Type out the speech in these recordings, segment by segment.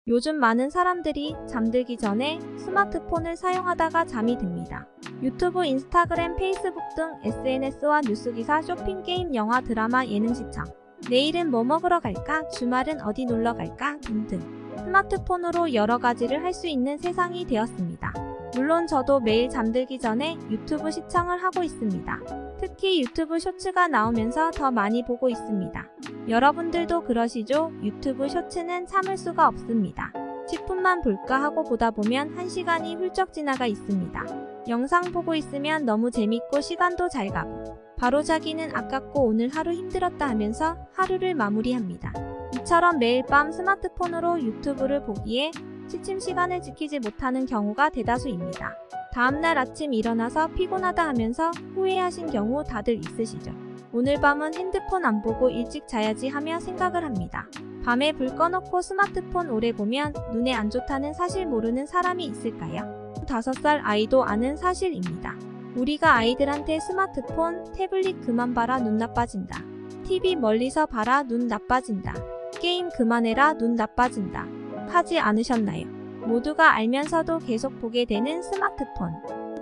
요즘 많은 사람들이 잠들기 전에 스마트폰을 사용하다가 잠이 듭니다. 유튜브, 인스타그램, 페이스북 등 SNS와 뉴스기사, 쇼핑, 게임, 영화, 드라마, 예능 시청, 내일은 뭐 먹으러 갈까? 주말은 어디 놀러 갈까? 등등 스마트폰으로 여러 가지를 할 수 있는 세상이 되었습니다. 물론 저도 매일 잠들기 전에 유튜브 시청을 하고 있습니다. 특히 유튜브 쇼츠가 나오면서 더 많이 보고 있습니다. 여러분들도 그러시죠? 유튜브 쇼츠는 참을 수가 없습니다. 10분만 볼까 하고 보다 보면 1시간이 훌쩍 지나가 있습니다. 영상 보고 있으면 너무 재밌고 시간도 잘 가고 바로 자기는 아깝고 오늘 하루 힘들었다 하면서 하루를 마무리합니다. 이처럼 매일 밤 스마트폰으로 유튜브를 보기에 취침 시간을 지키지 못하는 경우가 대다수입니다. 다음날 아침 일어나서 피곤하다 하면서 후회하신 경우 다들 있으시죠? 오늘 밤은 핸드폰 안 보고 일찍 자야지 하며 생각을 합니다. 밤에 불 꺼놓고 스마트폰 오래 보면 눈에 안 좋다는 사실 모르는 사람이 있을까요? 5살 아이도 아는 사실입니다. 우리가 아이들한테 스마트폰, 태블릿 그만 봐라 눈 나빠진다. TV 멀리서 봐라 눈 나빠진다. 게임 그만해라 눈 나빠진다. 하지 않으셨나요? 모두가 알면서도 계속 보게 되는 스마트폰.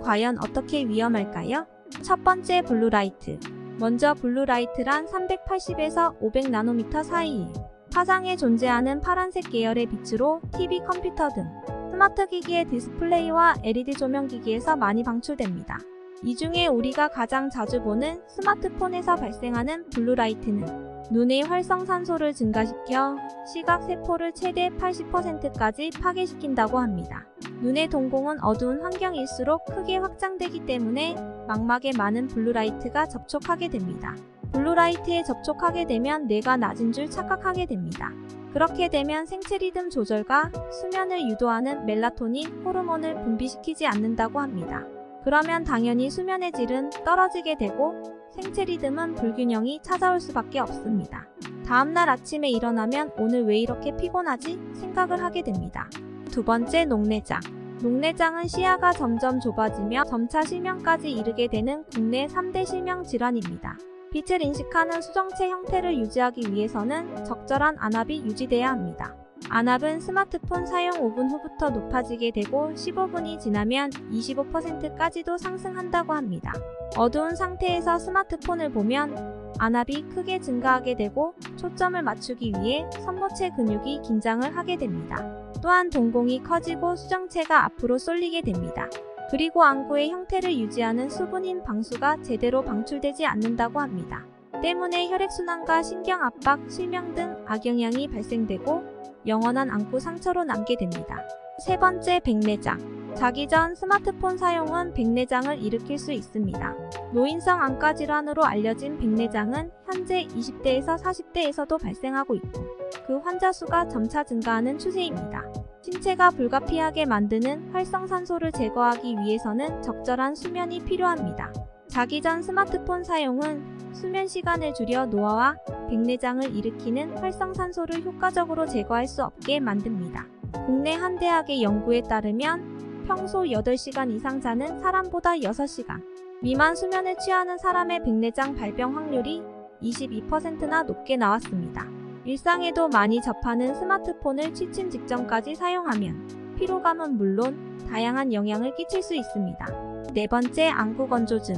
과연 어떻게 위험할까요? 첫 번째, 블루라이트. 먼저 블루라이트란 380에서 500나노미터 사이에 화상에 존재하는 파란색 계열의 빛으로 TV, 컴퓨터 등 스마트 기기의 디스플레이와 LED 조명기기에서 많이 방출됩니다. 이 중에 우리가 가장 자주 보는 스마트폰에서 발생하는 블루라이트는 눈의 활성산소를 증가시켜 시각세포를 최대 80%까지 파괴시킨다고 합니다. 눈의 동공은 어두운 환경일수록 크게 확장되기 때문에 망막에 많은 블루라이트가 접촉하게 됩니다. 블루라이트에 접촉하게 되면 뇌가 낮은 줄 착각하게 됩니다. 그렇게 되면 생체 리듬 조절과 수면을 유도하는 멜라토닌 호르몬을 분비시키지 않는다고 합니다. 그러면 당연히 수면의 질은 떨어지게 되고 생체 리듬은 불균형이 찾아올 수밖에 없습니다. 다음날 아침에 일어나면 오늘 왜 이렇게 피곤하지? 생각을 하게 됩니다. 두 번째, 녹내장. 녹내장은 시야가 점점 좁아지며 점차 실명까지 이르게 되는 국내 3대 실명 질환입니다. 빛을 인식하는 수정체 형태를 유지하기 위해서는 적절한 안압이 유지돼야 합니다. 안압은 스마트폰 사용 5분 후부터 높아지게 되고 15분이 지나면 25%까지도 상승한다고 합니다. 어두운 상태에서 스마트폰을 보면 안압이 크게 증가하게 되고 초점을 맞추기 위해 선모체 근육이 긴장을 하게 됩니다. 또한 동공이 커지고 수정체가 앞으로 쏠리게 됩니다. 그리고 안구의 형태를 유지하는 수분인 방수가 제대로 방출되지 않는다고 합니다. 때문에 혈액순환과 신경압박, 실명 등 악영향이 발생되고 영원한 안구 상처로 남게 됩니다. 세 번째, 백내장. 자기 전 스마트폰 사용은 백내장을 일으킬 수 있습니다. 노인성 안과 질환으로 알려진 백내장은 현재 20대에서 40대에서도 발생하고 있고 그 환자 수가 점차 증가하는 추세입니다. 신체가 불가피하게 만드는 활성산소를 제거하기 위해서는 적절한 수면이 필요합니다. 자기 전 스마트폰 사용은 수면 시간을 줄여 노화와 백내장을 일으키는 활성산소를 효과적으로 제거할 수 없게 만듭니다. 국내 한 대학의 연구에 따르면 평소 8시간 이상 자는 사람보다 6시간 미만 수면을 취하는 사람의 백내장 발병 확률이 22%나 높게 나왔습니다. 일상에도 많이 접하는 스마트폰을 취침 직전까지 사용하면 피로감은 물론 다양한 영향을 끼칠 수 있습니다. 네 번째, 안구 건조증.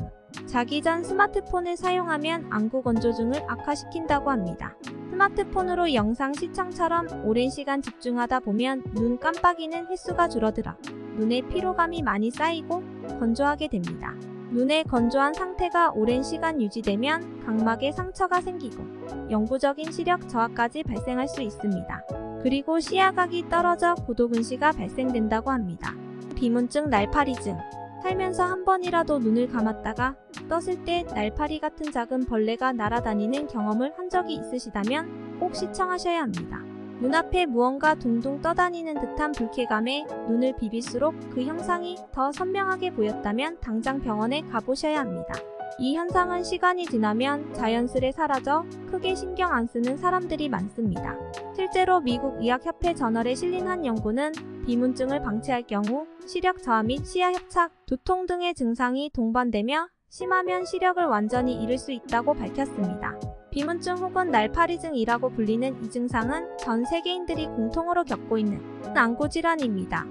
자기 전 스마트폰을 사용하면 안구 건조증을 악화시킨다고 합니다. 스마트폰으로 영상 시청처럼 오랜 시간 집중하다 보면 눈 깜빡이는 횟수가 줄어들어 눈에 피로감이 많이 쌓이고 건조하게 됩니다. 눈의 건조한 상태가 오랜 시간 유지되면 각막에 상처가 생기고 영구적인 시력 저하까지 발생할 수 있습니다. 그리고 시야각이 떨어져 고도근시가 발생된다고 합니다. 비문증, 날파리증. 살면서 한 번이라도 눈을 감았다가 떴을 때 날파리 같은 작은 벌레가 날아다니는 경험을 한 적이 있으시다면 꼭 시청하셔야 합니다. 눈앞에 무언가 둥둥 떠다니는 듯한 불쾌감에 눈을 비빌수록 그 형상이 더 선명하게 보였다면 당장 병원에 가보셔야 합니다. 이 현상은 시간이 지나면 자연스레 사라져 크게 신경 안 쓰는 사람들이 많습니다. 실제로 미국 의학협회 저널에 실린 한 연구는 비문증을 방치할 경우 시력 저하 및 시야 협착, 두통 등의 증상이 동반되며 심하면 시력을 완전히 잃을 수 있다고 밝혔습니다. 비문증 혹은 날파리증이라고 불리는 이 증상은 전 세계인들이 공통으로 겪고 있는 안구질환입니다.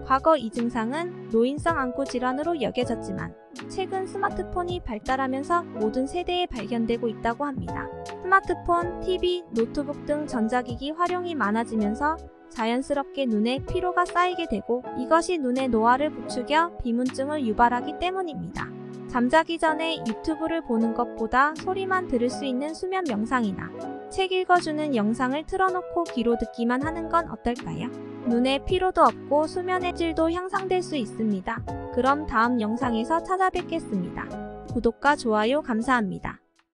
과거 이 증상은 노인성 안구질환으로 여겨졌지만 최근 스마트폰이 발달하면서 모든 세대에 발견되고 있다고 합니다. 스마트폰, TV, 노트북 등 전자기기 활용이 많아지면서 자연스럽게 눈에 피로가 쌓이게 되고 이것이 눈의 노화를 부추겨 비문증을 유발하기 때문입니다. 잠자기 전에 유튜브를 보는 것보다 소리만 들을 수 있는 수면 명상이나 책 읽어주는 영상을 틀어놓고 귀로 듣기만 하는 건 어떨까요? 눈에 피로도 없고 수면의 질도 향상될 수 있습니다. 그럼 다음 영상에서 찾아뵙겠습니다. 구독과 좋아요 감사합니다.